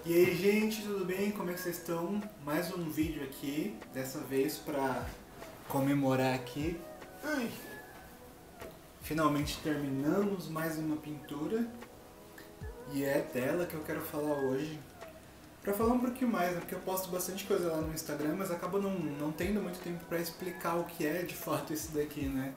E aí, gente, tudo bem? Como é que vocês estão? Mais um vídeo aqui, dessa vez para comemorar aqui. Ai. Finalmente terminamos mais uma pintura e é dela que eu quero falar hoje. Para falar um pouquinho mais, né? Porque eu posto bastante coisa lá no Instagram, mas acabo não tendo muito tempo para explicar o que é de fato isso daqui, né?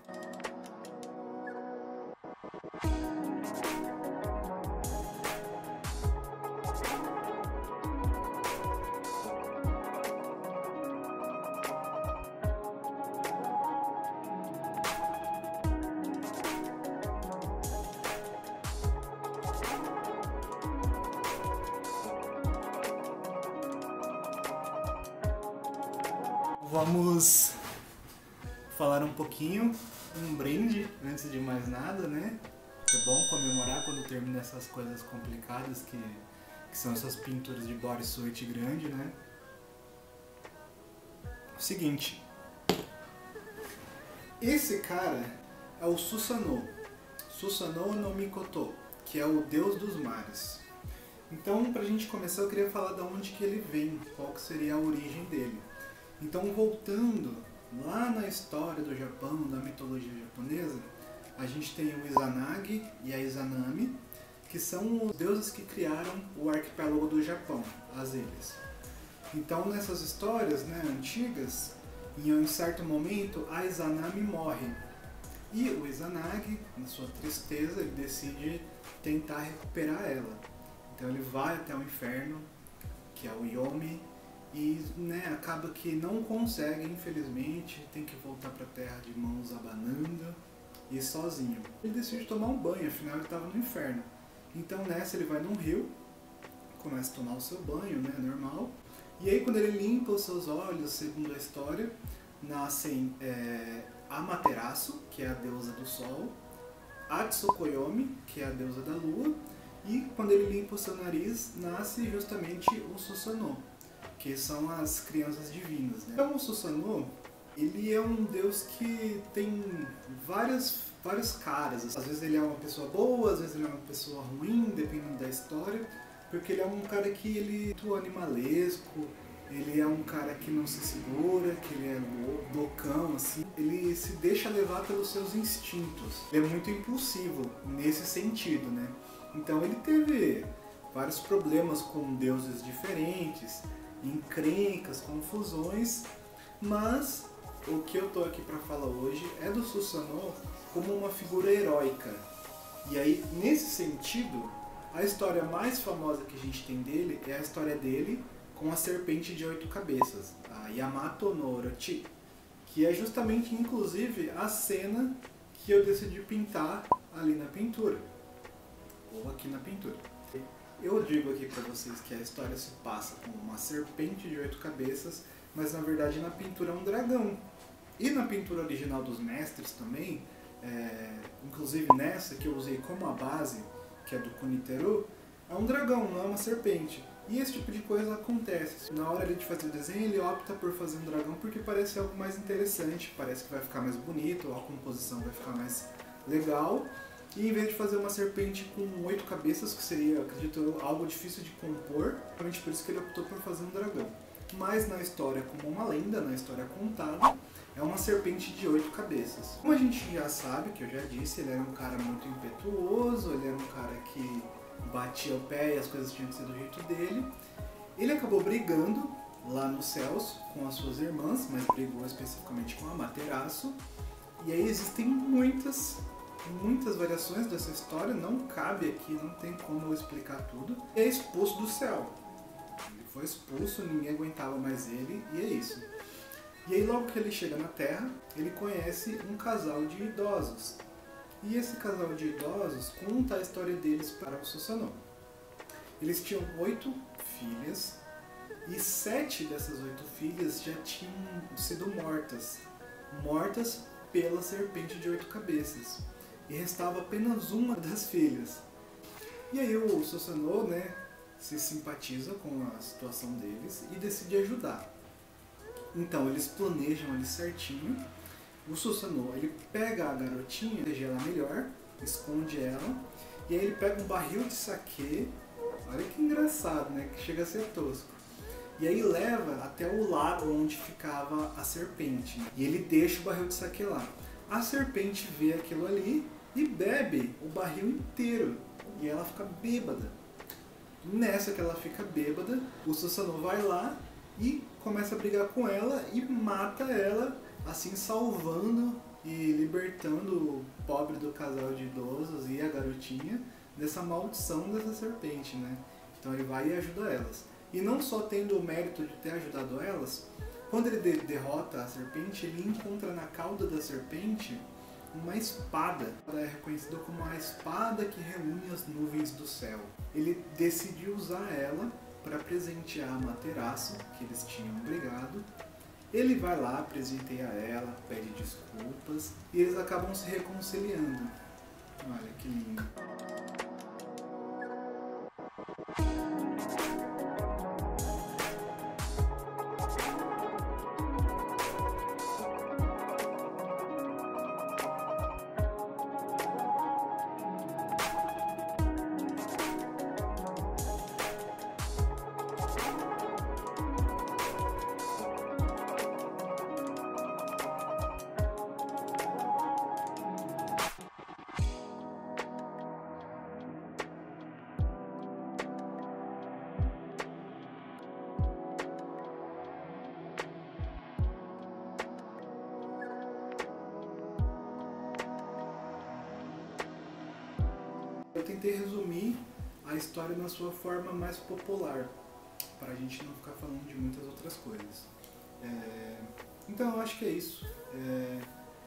Vamos falar um pouquinho, um brinde antes de mais nada, né? É bom comemorar quando termina essas coisas complicadas que são essas pinturas de bodysuit grande, né? O seguinte, esse cara é o Susanoo no Mikoto, que é o deus dos mares. Então, pra gente começar, eu queria falar de onde que ele vem, qual que seria a origem dele. Então, voltando lá na história do Japão, da mitologia japonesa, a gente tem o Izanagi e a Izanami, que são os deuses que criaram o arquipélago do Japão, as ilhas. Então, nessas histórias, né, antigas, em um certo momento, a Izanami morre. E o Izanagi, na sua tristeza, ele decide tentar recuperar ela. Então ele vai até o inferno, que é o Yomi, e né, acaba que não consegue, infelizmente, tem que voltar para a Terra de mãos abanando e sozinho. Ele decide tomar um banho, afinal ele estava no inferno. Então nessa ele vai num rio, começa a tomar o seu banho, né, normal. E aí quando ele limpa os seus olhos, segundo a história, nascem Amaterasu, que é a deusa do sol, a Tsukuyomi, que é a deusa da lua, e quando ele limpa o seu nariz, nasce justamente o Susanoo, que são as crianças divinas, né? Então o Susanoo, ele é um deus que tem várias caras. Às vezes ele é uma pessoa boa, às vezes ele é uma pessoa ruim, dependendo da história, porque ele é um cara que ele é muito animalesco, ele é um cara que não se segura, que ele é loucão, assim. Ele se deixa levar pelos seus instintos. Ele é muito impulsivo nesse sentido, né? Então ele teve vários problemas com deuses diferentes, encrencas, confusões, mas o que eu tô aqui para falar hoje é do Susanoo como uma figura heróica. E aí, nesse sentido, a história mais famosa que a gente tem dele é a história dele com a serpente de 8 cabeças, a Yamato no Orochi, que é justamente, inclusive, a cena que eu decidi pintar ali na pintura, ou aqui na pintura. Eu digo aqui para vocês que a história se passa com uma serpente de 8 cabeças, mas na verdade na pintura é um dragão. E na pintura original dos mestres também, inclusive nessa que eu usei como a base, que é do Kuniteru, é um dragão, não é uma serpente. E esse tipo de coisa acontece. Na hora de fazer o desenho, ele opta por fazer um dragão porque parece algo mais interessante, parece que vai ficar mais bonito, a composição vai ficar mais legal. E em vez de fazer uma serpente com 8 cabeças, que seria, acredito eu, algo difícil de compor, realmente por isso que ele optou por fazer um dragão. Mas na história, como uma lenda, na história contada, é uma serpente de 8 cabeças. Como a gente já sabe, que eu já disse, ele era um cara muito impetuoso, ele era um cara que batia o pé e as coisas tinham que ser do jeito dele. Ele acabou brigando lá nos céus com as suas irmãs, mas brigou especificamente com a Amaterasu. E aí existem muitas variações dessa história, não cabe aqui, não tem como eu explicar tudo. E é expulso do céu. Ele foi expulso, ninguém aguentava mais ele, e é isso. E aí logo que ele chega na Terra, ele conhece um casal de idosos. E esse casal de idosos conta a história deles para o Susanoo. Eles tinham 8 filhas, e 7 dessas 8 filhas já tinham sido mortas pela serpente de 8 cabeças. E restava apenas uma das filhas. E aí o Susanoo, né, se simpatiza com a situação deles e decide ajudar. Então eles planejam ali certinho. O Susanoo, ele pega a garotinha, protege ela melhor, esconde ela, e aí ele pega um barril de saquê Olha que engraçado, né? Que chega a ser tosco. E aí leva até o lago onde ficava a serpente. E ele deixa o barril de saquê lá. A serpente vê aquilo ali e bebe o barril inteiro. E ela fica bêbada. Nessa que ela fica bêbada, o Susanoo vai lá e começa a brigar com ela e mata ela, assim salvando e libertando o pobre do casal de idosos e a garotinha dessa maldição dessa serpente, né? Então ele vai e ajuda elas. E não só tendo o mérito de ter ajudado elas, quando ele derrota a serpente, ele encontra na cauda da serpente uma espada. Ela é reconhecida como a espada que reúne as nuvens do céu. Ele decidiu usar ela para presentear a Amaterasu, que eles tinham brigado. Ele vai lá, presenteia ela, pede desculpas e eles acabam se reconciliando. Olha que lindo. Eu tentei resumir a história na sua forma mais popular, para a gente não ficar falando de muitas outras coisas. Então eu acho que é isso.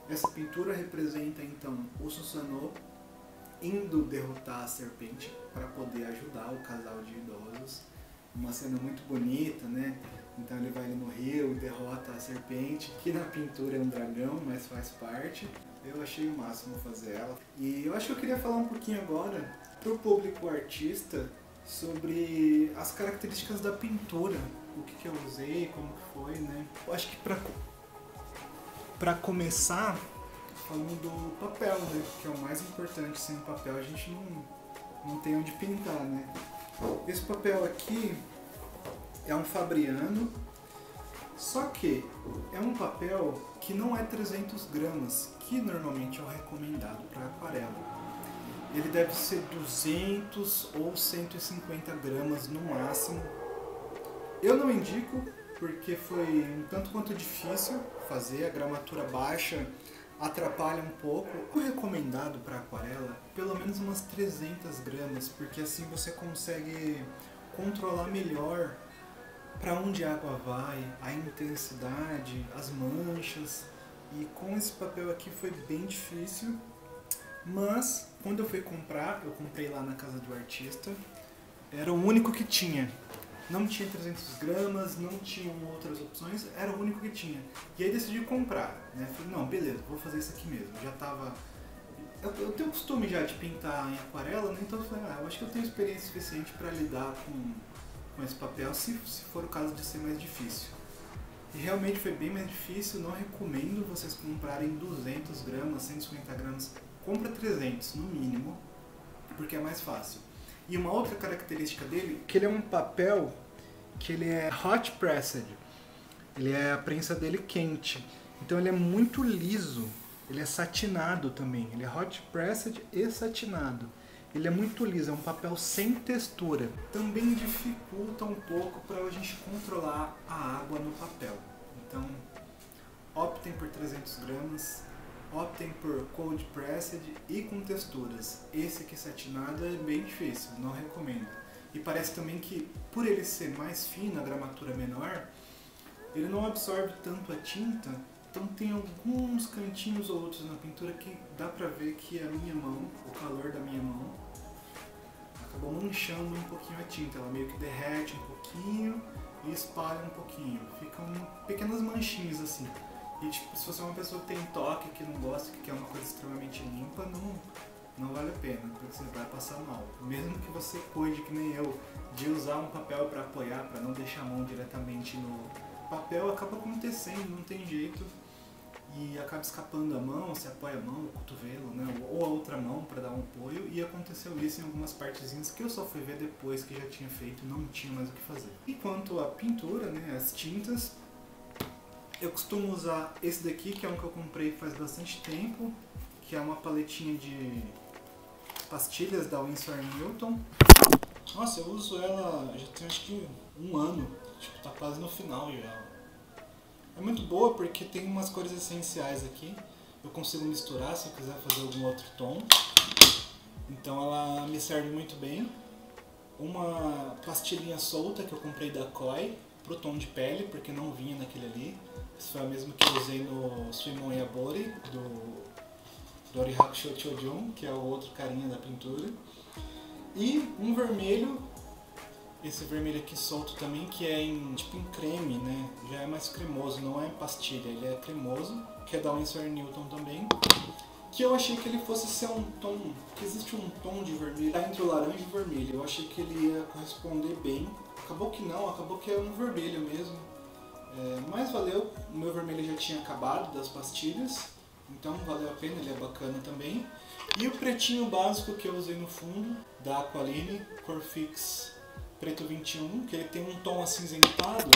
Essa pintura representa então o Susanoo indo derrotar a serpente para poder ajudar o casal de idosos. Uma cena muito bonita, né? Então ele vai ali no rio e derrota a serpente, que na pintura é um dragão, mas faz parte. Eu achei o máximo fazer ela. E eu acho que eu queria falar um pouquinho agora pro público artista sobre as características da pintura, o que eu usei, como que foi, né? Eu acho que pra começar, falando do papel, né? Que é o mais importante. Sem papel a gente não tem onde pintar, né? Esse papel aqui é um Fabriano, só que é um papel que não é 300 gramas, que normalmente é o recomendado para aquarela. Ele deve ser 200 ou 150 gramas no máximo. Eu não indico, porque foi um tanto quanto difícil fazer, a gramatura baixa atrapalha um pouco. O recomendado para aquarela, pelo menos umas 300 gramas, porque assim você consegue controlar melhor para onde a água vai, a intensidade, as manchas. E com esse papel aqui foi bem difícil, mas quando eu fui comprar, eu comprei lá na casa do artista, era o único que tinha. Não tinha 300 gramas, não tinham outras opções, era o único que tinha. E aí decidi comprar, né? Falei, não, beleza, vou fazer isso aqui mesmo. Já tava... Eu tenho costume já de pintar em aquarela, né? Então eu falei, eu acho que eu tenho experiência suficiente para lidar com esse papel, se for o caso de ser mais difícil. E realmente foi bem mais difícil, não recomendo vocês comprarem 200 gramas, 150 gramas. Compra 300 no mínimo, porque é mais fácil. E uma outra característica dele, que ele é um papel que ele é hot pressed. Ele é a prensa dele quente. Então ele é muito liso. Ele é satinado também. Ele é hot pressed e satinado. Ele é muito liso, é um papel sem textura. Também dificulta um pouco para a gente controlar a água no papel. Então, optem por 300 gramas. Optem por cold pressed e com texturas. Esse aqui satinado é bem difícil, não recomendo. E parece também que, por ele ser mais fino, a gramatura menor, ele não absorve tanto a tinta, então tem alguns cantinhos ou outros na pintura que dá pra ver que a minha mão, o calor da minha mão, acabou manchando um pouquinho a tinta. Ela meio que derrete um pouquinho e espalha um pouquinho. Ficam pequenas manchinhas assim. E tipo, se você é uma pessoa que tem toque, que não gosta, que quer uma coisa extremamente limpa, não vale a pena, porque você vai passar mal. Mesmo que você cuide, que nem eu, de usar um papel para apoiar, para não deixar a mão diretamente no papel, acaba acontecendo, não tem jeito. e acaba escapando a mão, se apoia a mão, o cotovelo, né, ou a outra mão para dar um apoio, e aconteceu isso em algumas partezinhas que eu só fui ver depois que já tinha feito, não tinha mais o que fazer. E quanto à pintura, né, as tintas, eu costumo usar esse daqui, que é um que eu comprei faz bastante tempo, que é uma paletinha de pastilhas da Winsor & Newton. Nossa, eu uso ela já tem acho que um ano, tipo, tá quase no final já. É muito boa porque tem umas cores essenciais aqui, eu consigo misturar se eu quiser fazer algum outro tom, então ela me serve muito bem. Uma pastilhinha solta que eu comprei da Koi pro tom de pele, porque não vinha naquele ali. Essa foi a mesma que eu usei no Suimon Yabori, do Dorihakusho Chojun, que é o outro carinha da pintura. E um vermelho, esse vermelho aqui solto também, que é tipo em creme, né? Já é mais cremoso, não é pastilha, ele é cremoso, que é da Winsor & Newton também. Que eu achei que ele fosse ser um tom, que existe um tom de vermelho entre o laranja e o vermelho. Eu achei que ele ia corresponder bem. Acabou que não, acabou que é um vermelho mesmo. Mas valeu, o meu vermelho já tinha acabado das pastilhas, então valeu a pena, ele é bacana também. E o pretinho básico que eu usei no fundo, da Aqualine, Corfix Preto 21, que ele tem um tom acinzentado,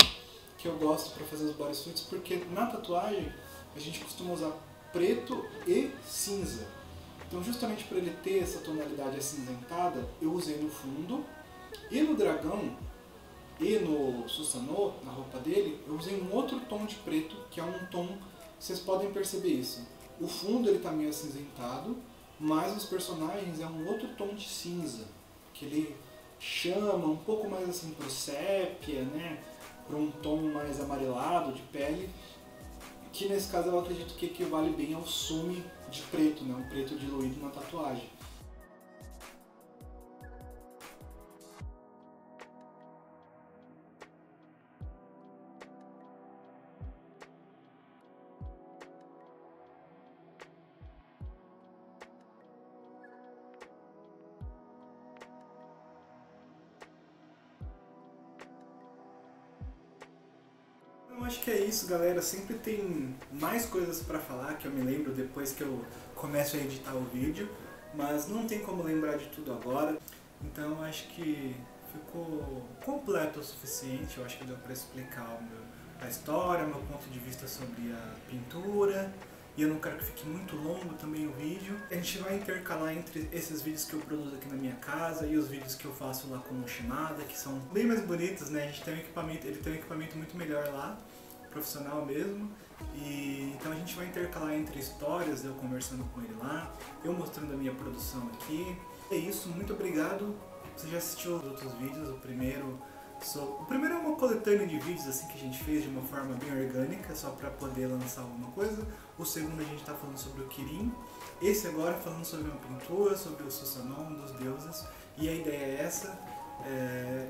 que eu gosto para fazer os bodysuits, porque na tatuagem a gente costuma usar preto e cinza. Então justamente por ele ter essa tonalidade acinzentada, eu usei no fundo, e no dragão e no Susanoo, na roupa dele, eu usei um outro tom de preto, que é um tom, vocês podem perceber isso. O fundo ele tá meio acinzentado, mas os personagens é um outro tom de cinza, que ele chama um pouco mais assim pro sépia, né, para um tom mais amarelado de pele, que nesse caso eu acredito que equivale bem ao sumi de preto, né, um preto diluído na tatuagem. Eu acho que é isso, galera. Sempre tem mais coisas pra falar que eu me lembro depois que eu começo a editar o vídeo, mas não tem como lembrar de tudo agora. Então eu acho que ficou completo o suficiente. Eu acho que deu pra explicar a história, meu ponto de vista sobre a pintura. E eu não quero que fique muito longo também o vídeo. A gente vai intercalar entre esses vídeos que eu produzo aqui na minha casa e os vídeos que eu faço lá com o Shimada, que são bem mais bonitos, né? A gente tem um equipamento, ele tem um equipamento muito melhor lá, profissional mesmo. E então a gente vai intercalar entre histórias, eu conversando com ele lá, eu mostrando a minha produção aqui. É isso, muito obrigado. Você já assistiu os outros vídeos, o primeiro é uma coletânea de vídeos assim que a gente fez de uma forma bem orgânica, só para poder lançar alguma coisa. O segundo a gente está falando sobre o Kirin. Esse agora falando sobre uma pintura, sobre o Susanoo, um dos deuses. E a ideia é essa,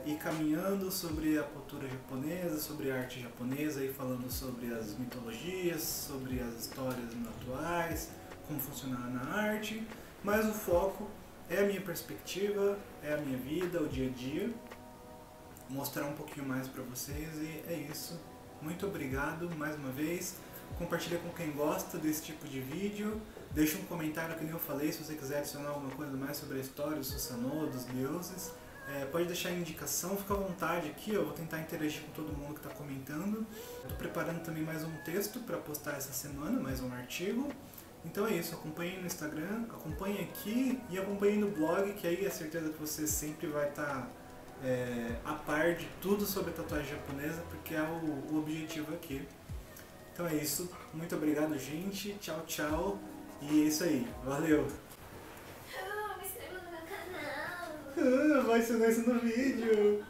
ir caminhando sobre a cultura japonesa, sobre a arte japonesa, e falando sobre as mitologias, sobre as histórias atuais, como funciona na arte. Mas o foco é a minha perspectiva, é a minha vida, o dia a dia. Mostrar um pouquinho mais pra vocês e é isso. Muito obrigado mais uma vez. Compartilha com quem gosta desse tipo de vídeo. Deixa um comentário que nem eu falei, se você quiser adicionar alguma coisa mais sobre a história do Susanoo, dos deuses. Pode deixar indicação, fica à vontade aqui, eu vou tentar interagir com todo mundo que está comentando. Estou preparando também mais um texto para postar essa semana, mais um artigo. Então é isso, acompanhem no Instagram, acompanhem aqui e acompanhem no blog, que aí é certeza que você sempre vai estar a par de tudo sobre a tatuagem japonesa, porque é o objetivo aqui. Então é isso, muito obrigado, gente, tchau, tchau, e é isso aí, valeu! Me inscreva no meu canal! Vai ser isso no vídeo!